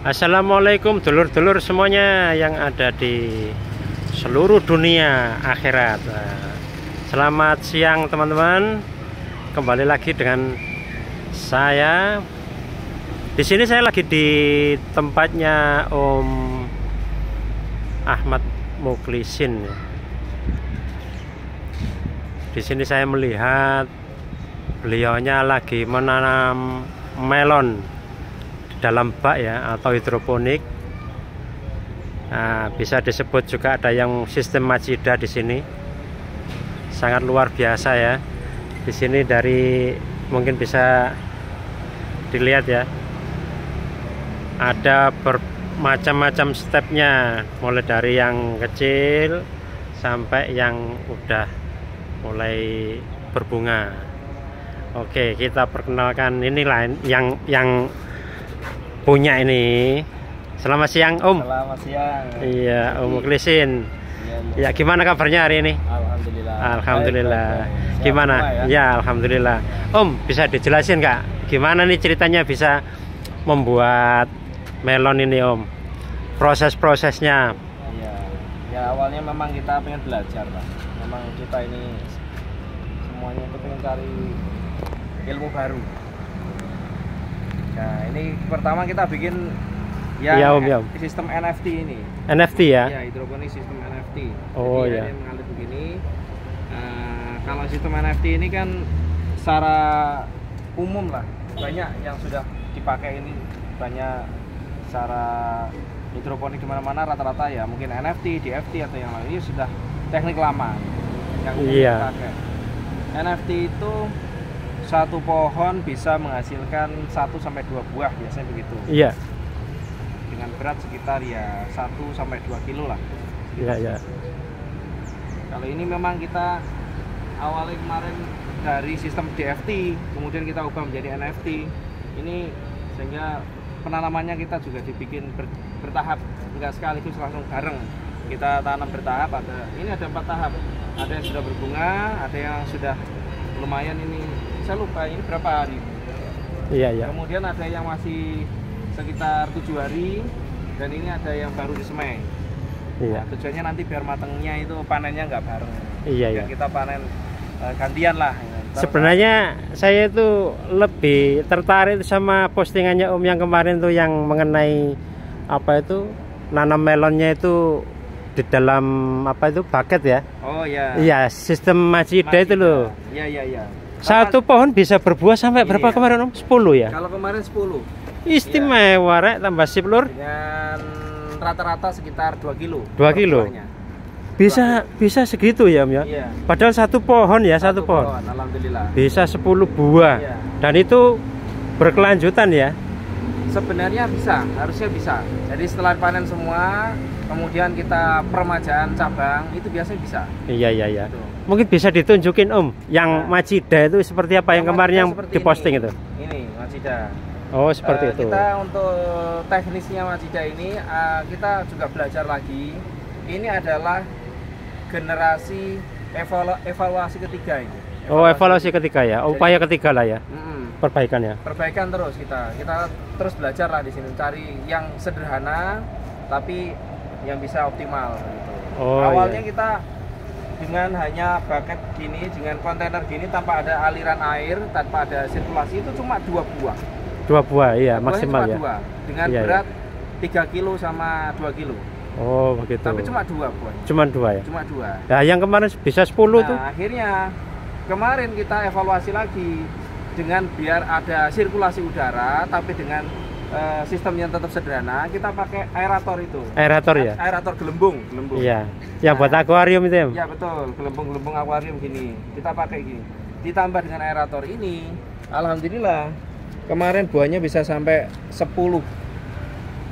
Assalamualaikum dulur-dulur semuanya yang ada di seluruh dunia akhirat. Selamat siang teman-teman. Kembali lagi dengan saya. Di sini saya lagi di tempatnya Om Ahmad Mukhlisin. Di sini saya melihat beliaunya lagi menanam melon dalam bak ya, atau hidroponik. Nah, bisa disebut juga ada yang sistem majida di sini. Sangat luar biasa ya. Di sini dari mungkin bisa dilihat ya. Ada bermacam-macam stepnya, mulai dari yang kecil sampai yang udah mulai berbunga. Oke, kita perkenalkan ini lain yang punya ini. Selamat siang Om. Selamat siang. Iya Om Mukhlisin. Ya, gimana kabarnya hari ini? Alhamdulillah. Alhamdulillah. Baik. Gimana? Ya alhamdulillah. Om, bisa dijelasin Kak, gimana nih ceritanya bisa membuat melon ini Om? Proses-prosesnya. Iya. Ya awalnya memang kita pengen belajar Pak. Memang kita ini semuanya itu pengen cari ilmu baru. Nah ini pertama kita bikin ya, Om, ya. Sistem NFT ini. NFT ya? Ya, hidroponik sistem NFT. Oh jadi ya. Dia mengalir begini. Kalau sistem NFT ini kan secara umum lah, banyak yang sudah dipakai ini, banyak secara hidroponik di mana-mana rata-rata ya mungkin NFT, DFT atau yang lain. Ini sudah teknik lama yang dipakai. NFT itu satu pohon bisa menghasilkan 1 sampai 2 buah, biasanya begitu. Iya. Dengan berat sekitar ya 1 sampai 2 kilo lah. Iya, iya. Kalau ini memang kita awalnya kemarin dari sistem DFT, kemudian kita ubah menjadi NFT. Ini sehingga penanamannya kita juga dibikin bertahap, enggak sekaligus langsung bareng. Kita tanam bertahap, ini ada 4 tahap. Ada yang sudah berbunga, ada yang sudah lumayan ini, saya lupa ini berapa hari. Iya, iya. Kemudian ada yang masih sekitar 7 hari, dan ini ada yang baru disemai. Iya. Nah, tujuannya nanti biar matangnya itu panennya nggak bareng. Iya, iya. Kita panen gantian lah. Sebenarnya saya itu lebih tertarik sama postingannya Om yang kemarin tuh, yang mengenai apa itu nanam melonnya itu di dalam apa itu bucket ya? Oh ya. Iya, sistem majida itu loh. Iya, iya, iya. Satu pohon bisa berbuah sampai berapa kemarin Om? 10 ya? Kalau kemarin 10. Istimewa rek, tambah sip lur. Dengan rata-rata sekitar 2 kilo. 2 kilo. Bisa segitu ya Om ya? Iya. Padahal satu pohon ya, satu pohon. Alhamdulillah. Bisa 10 buah. Iya. Dan itu berkelanjutan ya? Sebenarnya bisa, harusnya bisa. Jadi setelah panen semua, kemudian kita peremajaan cabang, itu biasanya bisa. Iya, iya, iya. Gitu. Mungkin bisa ditunjukin Om, yang majida itu seperti apa, yang kemarin yang diposting itu? Ini majida. Oh, seperti itu. Kita untuk teknisnya majida ini, kita juga belajar lagi. Ini adalah generasi evaluasi ketiga ini. Evaluasi ketiga ya, upaya ketiga lah ya. Perbaikan ya. Perbaikan terus kita terus belajar lah di sini, cari yang sederhana tapi yang bisa optimal gitu. Awalnya iya. Kita dengan hanya bucket gini, dengan kontainer gini tanpa ada aliran air, tanpa ada sirkulasi, itu cuma 2 buah. 2 buah iya, maksimal ya. 2. Dengan iya, berat iya. 3 kilo sama 2 kilo. Oh begitu. Tapi cuma 2 buah. Cuma 2 ya. Cuma 2. Nah, yang kemarin bisa 10 tuh. Akhirnya kemarin kita evaluasi lagi dengan biar ada sirkulasi udara, tapi dengan sistem yang tetap sederhana. Kita pakai aerator itu. Aerator ya? Aerator gelembung. Iya. Yang buat akuarium itu ya? Iya betul, gelembung akuarium gini. Kita pakai gini. Ditambah dengan aerator ini, alhamdulillah kemarin buahnya bisa sampai 10.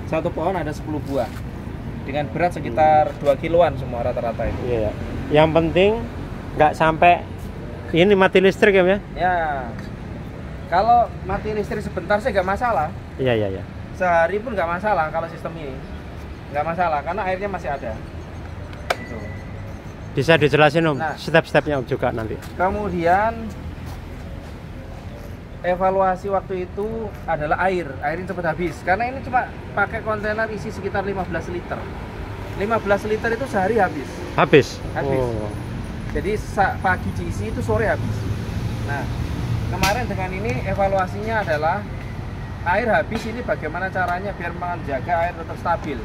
Satu pohon ada 10 buah. Dengan berat sekitar 2 kiloan semua rata-rata itu. Iya. Yang penting nggak sampai ini mati listrik ya? Ya. Kalau mati listrik sebentar sih nggak masalah. Iya, iya, iya. Sehari pun nggak masalah kalau sistem ini. Nggak masalah, karena airnya masih ada. Gitu. Bisa dijelasin Om, step-stepnya juga nanti. Kemudian evaluasi waktu itu adalah air ini cepat habis karena ini cuma pakai kontainer isi sekitar 15 liter. 15 liter itu sehari habis. Oh. Jadi pagi diisi itu sore habis. Nah, kemarin dengan ini evaluasinya adalah air habis ini bagaimana caranya biar menjaga air tetap stabil.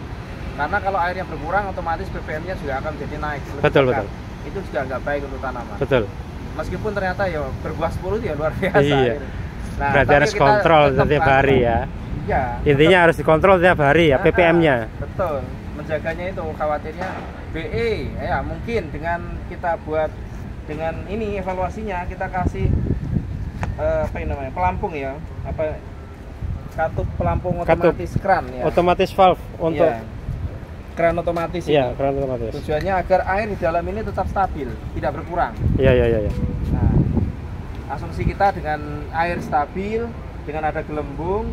Karena kalau airnya berkurang otomatis ppm-nya juga akan jadi naik. Betul. Itu juga nggak baik untuk tanaman. Betul. Meskipun ternyata ya berbuah 10 itu ya luar biasa. Iya. Nah, berarti harus kontrol setiap hari ya. Iya. Intinya harus dikontrol tiap hari ya ppm-nya. Betul. Menjaganya itu khawatirnya BE ya mungkin dengan kita buat dengan ini evaluasinya kita kasih apa ini namanya pelampung ya katup pelampung otomatis kran ya otomatis valve untuk kran otomatis iya kran otomatis tujuannya agar air di dalam ini tetap stabil tidak berkurang iya nah asumsi kita dengan air stabil dengan ada gelembung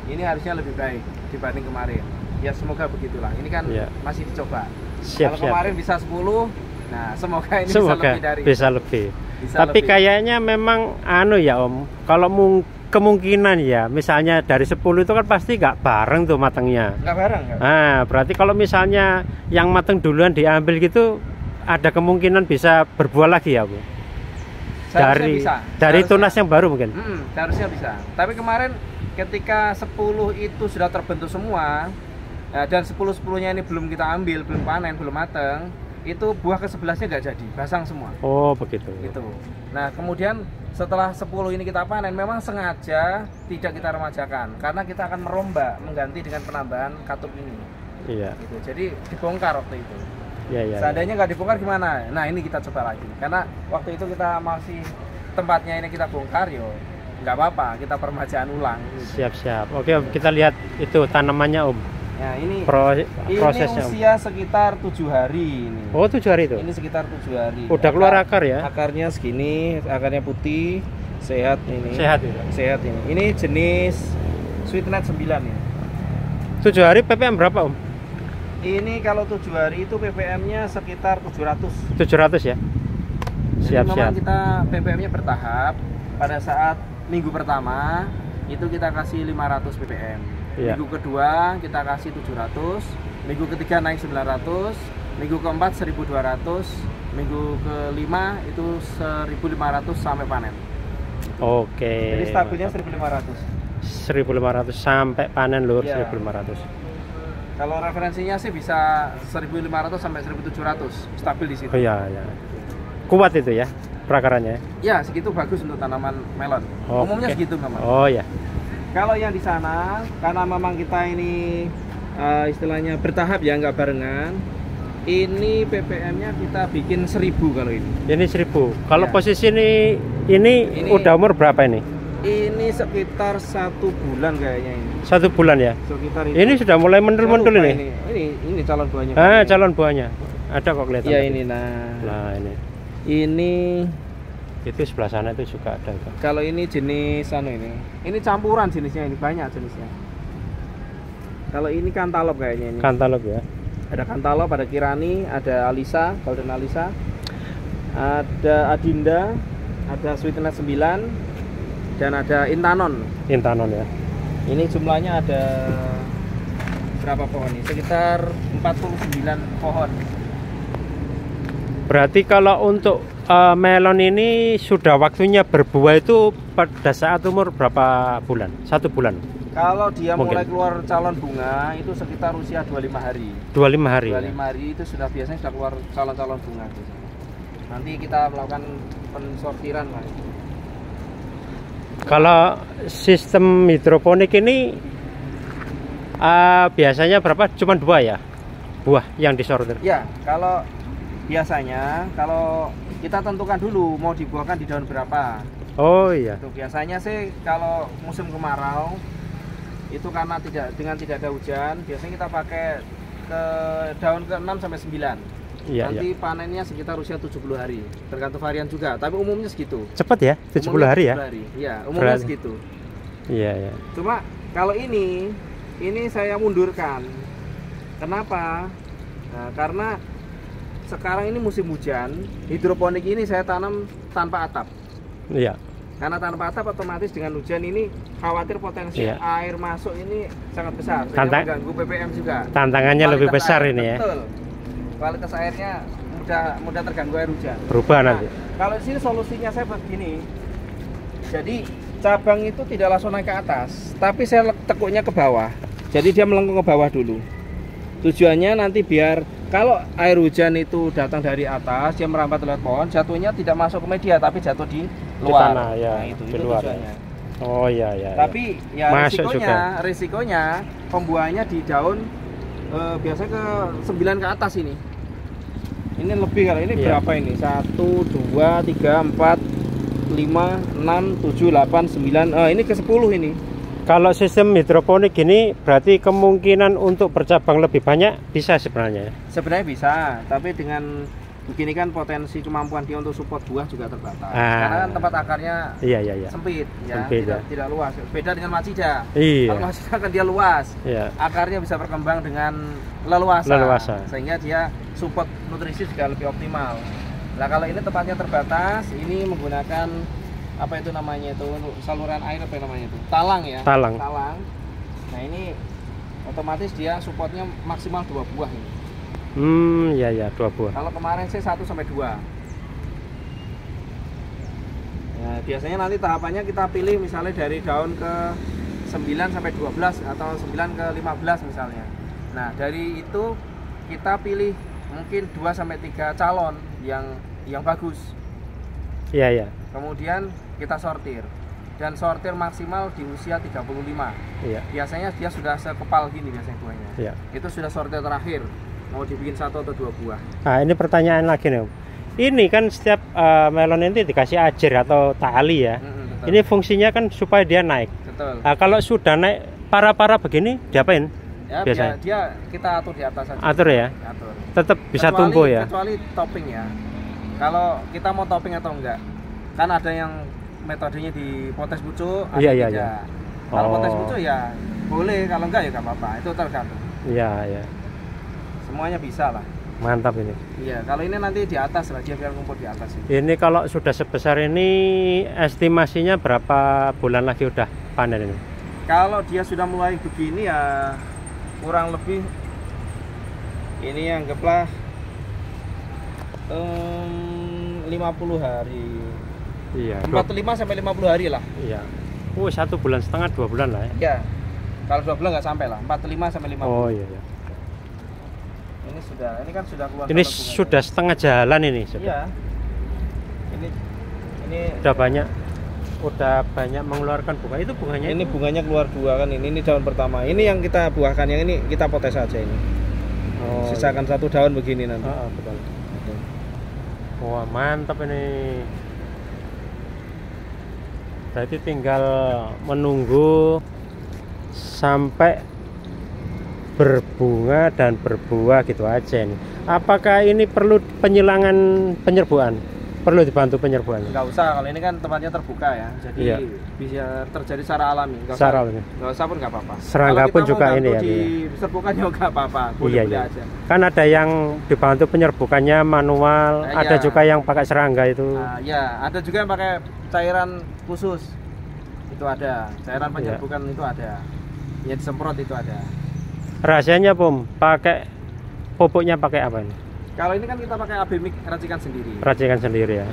ini harusnya lebih baik dibanding kemarin ya semoga begitulah ini kan masih dicoba kalau kemarin bisa 10 nah semoga ini bisa lebih dari bisa lebih tapi kayaknya memang ya Om kalau kemungkinan ya misalnya dari 10 itu kan pasti nggak bareng tuh matangnya nggak bareng nah berarti kalau misalnya yang matang duluan diambil gitu ada kemungkinan bisa berbuah lagi ya Bu dari tunas yang baru mungkin seharusnya bisa tapi kemarin ketika 10 itu sudah terbentuk semua dan 10-10-nya ini belum kita ambil belum panen belum matang itu buah ke-11-nya nggak jadi, basang semua. Oh begitu. Gitu. Nah kemudian setelah 10 ini kita panen, memang sengaja tidak kita remajakan karena kita akan merombak mengganti dengan penambahan katup ini. Iya. Gitu. Jadi dibongkar waktu itu. Iya. Seandainya nggak dibongkar gimana? Nah ini kita coba lagi karena waktu itu kita masih tempatnya ini kita bongkar yo, nggak apa-apa kita permajaan ulang. Gitu. Siap. Oke kita lihat itu tanamannya Om. Nah ini prosesnya ini usia sekitar 7 hari ini. Oh 7 hari itu? Ini sekitar 7 hari. Udah keluar akar ya? Akarnya segini, akarnya putih, sehat ini. Sehat itu? Sehat ini. Ini jenis Sweetnet 9 ini. 7 hari ppm berapa Om? Ini kalau 7 hari itu ppm-nya sekitar 700. 700 ya? Siap. Memang kita ppm-nya bertahap. Pada saat minggu pertama itu kita kasih 500 ppm. Minggu kedua kita kasih 700, minggu ketiga naik 900, minggu keempat 1200, minggu kelima itu 1500 sampai panen. Oke. Jadi stabilnya 1500. 1500 sampai panen lur 1500. Kalau referensinya sih bisa 1500 sampai 1700 stabil di situ. Oh iya. Kuat itu ya perakarannya. Ya, segitu bagus untuk tanaman melon. Umumnya segitu memang. Oh ya. Kalau yang di sana, karena memang kita ini istilahnya bertahap ya, nggak barengan. Ini ppm-nya kita bikin 1000 kalau ini. Ini 1000. Kalau posisi ini udah umur berapa ini? Ini sekitar 1 bulan kayaknya ini. 1 bulan ya? Sekitar itu. Ini sudah mulai mendul-mendul ini. Ini calon buahnya. Calon buahnya. Ada kok kelihatan. Iya ini nah ini. Ini itu sebelah sana itu juga ada itu. Kalau ini jenis ini campuran jenisnya, ini banyak jenisnya. Kalau ini kantalop kayaknya ini. Kantalop ya. Ada kantalop, ada kirani, ada alisa, golden alisa, ada adinda, ada Sweetnet 9 dan ada intanon. Intanon ya. Ini jumlahnya ada berapa pohon nih? Sekitar 49 pohon. Berarti kalau untuk melon ini sudah waktunya berbuah itu pada saat umur berapa bulan? 1 bulan? Kalau dia mulai keluar calon bunga itu sekitar usia 25 hari. 25 hari? 25 hari itu sudah biasanya sudah keluar calon-calon bunga. Nanti kita melakukan pensortiran lah. Kalau sistem hidroponik ini biasanya berapa? Cuma 2 ya? Buah yang disortir? Ya, kalau biasanya kalau kita tentukan dulu mau dibuahkan di daun berapa. Oh iya. Itu biasanya sih kalau musim kemarau itu karena tidak ada hujan, biasanya kita pakai ke daun ke-6 sampai 9. Iya, nanti panennya sekitar usia 70 hari. Tergantung varian juga, tapi umumnya segitu. Cepat ya? 70 hari ya? Iya, umumnya segitu. Iya. Cuma kalau ini saya mundurkan. Kenapa? Nah, karena sekarang ini musim hujan, hidroponik ini saya tanam tanpa atap. Iya. Karena tanpa atap otomatis dengan hujan ini khawatir potensi air masuk ini sangat besar, sehingga mengganggu PPM juga. Tantangannya lebih besar ini ya. Betul. Kualitas airnya mudah terganggu air hujan. Berubah nanti. Kalau di sini solusinya saya begini. Jadi cabang itu tidak langsung naik ke atas, tapi saya tekuknya ke bawah. Jadi dia melengkung ke bawah dulu. Tujuannya nanti biar kalau air hujan itu datang dari atas, dia merambat lewat pohon, jatuhnya tidak masuk ke media, tapi jatuh di luar. Tanah, ya, nah, itu luar. tujuannya. Oh iya ya. Tapi ya risikonya pembuahannya di daun biasanya ke 9 ke atas ini. Ini lebih kalau ini berapa ini? 1, 2, 3, 4, 5, 6, 7, 8, 9. Ini ke 10 ini. Kalau sistem hidroponik gini berarti kemungkinan untuk bercabang lebih banyak bisa sebenarnya. Sebenarnya bisa, tapi dengan begini kan potensi kemampuan dia untuk support buah juga terbatas. Karena kan tempat akarnya sempit, ya, tidak luas. Beda dengan macida. Kalau macida kan dia luas, akarnya bisa berkembang dengan leluasa, sehingga dia support nutrisi juga lebih optimal. Nah kalau ini tempatnya terbatas, ini menggunakan apa itu namanya itu untuk saluran air apa namanya itu? Talang ya. Talang. Nah ini otomatis dia supportnya maksimal 2 buah ini. Ya 2 buah. Kalau kemarin sih 1 sampai 2. Nah, biasanya nanti tahapannya kita pilih misalnya dari daun ke 9 sampai 12 atau 9 ke 15 misalnya. Nah, dari itu kita pilih mungkin 2 sampai 3 calon yang bagus. Iya. Kemudian kita sortir. Dan sortir maksimal di usia 35. Iya. Biasanya dia sudah sekepal gini biasanya buahnya. Iya. Itu sudah sortir terakhir. Mau dibikin 1 atau 2 buah. Nah ini pertanyaan lagi nih Om. Ini kan setiap melon ini dikasih ajer atau tali ya. Ini fungsinya kan supaya dia naik. Betul. Nah, kalau sudah naik para begini diapain? Ya, biasanya dia kita atur di atas saja. Atur ya. Atur. Tetap bisa tumbuh ya. Kecuali topping ya. Kalau kita mau topping atau enggak. Kan ada yang metodenya di potes pucuk. Iya. Kalau potes pucuk ya boleh, kalau enggak ya enggak apa-apa. Itu tergantung. Iya. Semuanya bisa lah. Mantap ini. Iya, kalau ini nanti di atas lah, dia biar kumpul di atas ini. Ini kalau sudah sebesar ini estimasinya berapa bulan lagi udah panen ini? Kalau dia sudah mulai begini ya kurang lebih ini anggaplah 50 hari. Iya. 45 sampai 50 hari lah. Iya. 1,5 bulan, 2 bulan lah ya. Iya. Kalau 2 bulan nggak sampai lah, 45 sampai 50. Oh iya. Ini kan sudah keluar. Ini sudah setengah jalan ini. Iya. Ini udah banyak mengeluarkan bunga. Itu bunganya. Ini bunganya keluar 2 kan ini daun pertama. Ini yang kita buahkan, yang ini kita potes aja ini. Sisakan 1 daun begini nanti. Betul. Wah, mantap ini. Berarti tinggal menunggu sampai berbunga dan berbuah gitu aja nih. Apakah ini perlu penyilangan penyerbuan? Perlu dibantu penyerbuan? Nggak usah, kalau ini kan tempatnya terbuka ya, jadi bisa terjadi secara alami. Nggak usah pun nggak apa-apa. Serangga pun juga ini ya. Diserbukan juga nggak apa-apa. Boleh aja. Kan ada yang dibantu penyerbukannya manual, ada juga yang pakai serangga itu. Ya, ada juga yang pakai cairan khusus. Itu ada, cairan penyerbukan itu ada. Ya disemprot itu ada. Rahasianya Pom, pakai pupuknya pakai apa ini? Kalau ini kan kita pakai AB Mix racikan sendiri. Racikan sendiri ya.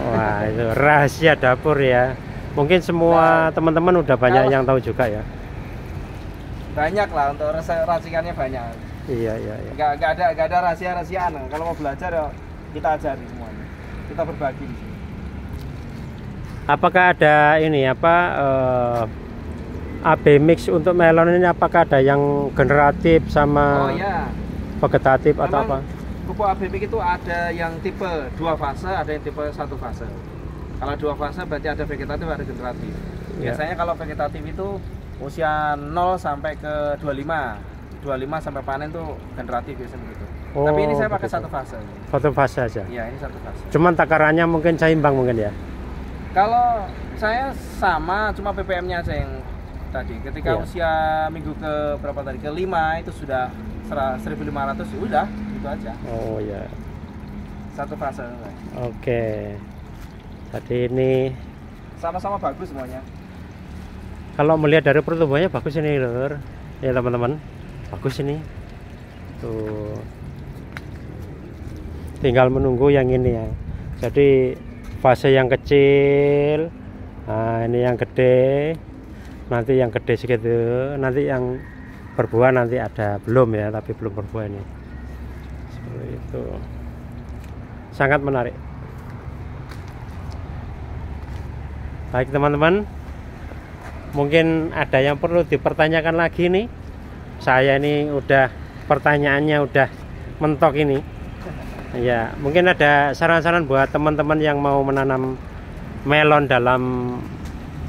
Wah, itu rahasia dapur ya. Mungkin semua teman-teman udah banyak yang tahu juga ya. Banyak lah untuk racikannya banyak. Iya. Nggak ada rahasia-rahasiaan. Kalau mau belajar ya kita ajari semuanya. Kita berbagi di sini. Apakah ada ini AB Mix untuk melon ini, apakah ada yang generatif sama vegetatif atau apa? Pupuk AB Mix itu ada yang tipe 2 fase, ada yang tipe 1 fase. Kalau 2 fase berarti ada vegetatif, ada generatif. Biasanya kalau vegetatif itu usia 0 sampai ke 25 sampai panen tuh generatif biasanya gitu. Tapi ini saya pakai 1 fase. 1 fase aja? Iya, ini 1 fase. Cuman takarannya mungkin seimbang mungkin ya? Kalau saya sama, cuma PPM-nya aja yang tadi. Ketika usia minggu ke berapa tadi? Ke 5 itu sudah 1.500, udah itu aja. Oh ya. 1 fase. Oke. Tadi ini sama-sama bagus semuanya. Kalau melihat dari pertumbuhannya bagus ini lur, ya teman-teman, bagus ini. Tuh, tinggal menunggu yang ini ya. Jadi fase yang kecil, nah ini yang gede, nanti yang gede segitu, nanti yang berbuah nanti ada, belum ya, tapi belum berbuah ini. Seperti itu, sangat menarik. Baik teman-teman, mungkin ada yang perlu dipertanyakan lagi nih. Saya ini udah, pertanyaannya udah mentok ini. Ya, mungkin ada saran-saran buat teman-teman yang mau menanam melon dalam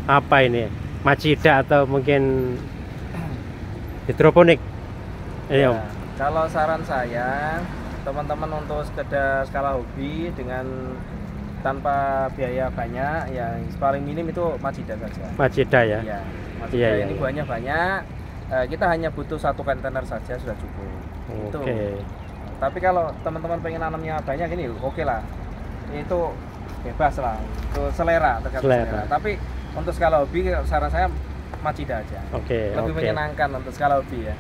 apa ini, majida atau mungkin hidroponik. Ya, kalau saran saya, teman-teman untuk sekedar skala hobi dengan tanpa biaya banyak, yang paling minim itu majida saja. Majida ya. Iya, majida ini buahnya banyak. Kita hanya butuh 1 kontainer saja sudah cukup. Oke. Itu. Tapi kalau teman-teman pengen nanamnya banyak ini, oke lah. Itu bebas lah. Itu selera, tergantung selera. Tapi untuk skala hobi, saran saya majida aja. Oke. Lebih menyenangkan untuk skala hobi ya.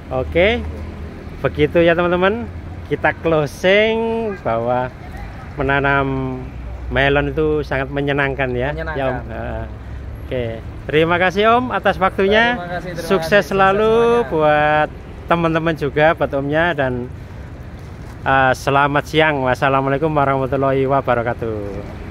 Oke. Begitu ya teman-teman. Kita closing bahwa menanam melon itu sangat menyenangkan ya. Menyenangkan. Ya Om. Oke. Terima kasih Om atas waktunya. Terima Sukses kasih. selalu buat teman-teman juga, buat Omnya, dan selamat siang. Wassalamualaikum warahmatullahi wabarakatuh.